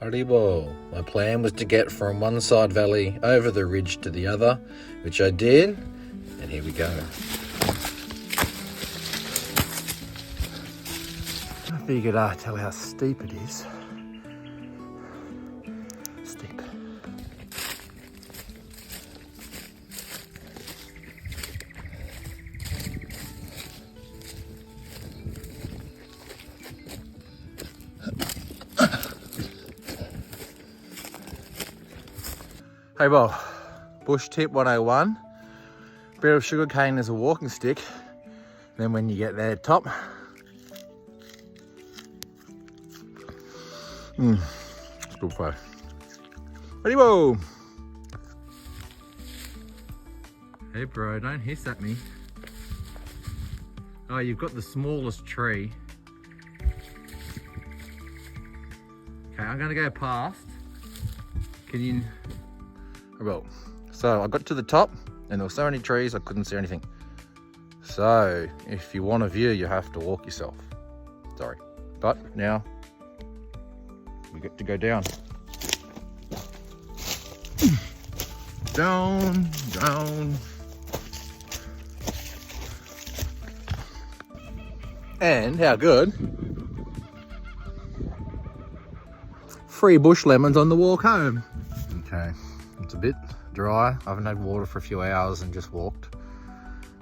Haribo. My plan was to get from one side valley over the ridge to the other, which I did, and here we go. I figured I'd tell how steep it is. Steep. Hey Bob, bush tip 101, bit of sugar cane as a walking stick, then when you get there top, it's good fun. Ready, whoa! Hey bro, don't hiss at me. Oh, you've got the smallest tree. Okay, I'm gonna go past. Can you... Well, so I got to the top and there were so many trees I couldn't see anything. So if you want a view, you have to walk yourself. Sorry, but now we get to go down. Down, down. And how good? Free bush lemons on the walk home. Okay. It's a bit dry. I haven't had water for a few hours and just walked.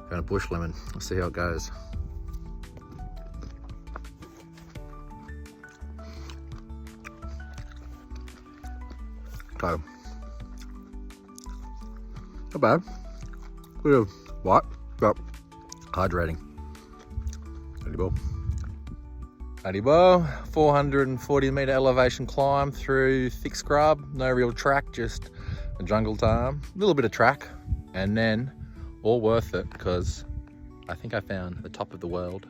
Found a bush lemon. Let's see how it goes. Okay. Not bad. Bit of white, but hydrating. Haribo. Haribo. 440 metre elevation climb through thick scrub. No real track, just a jungle time, a little bit of track, and then all worth it because I think I found the top of the world.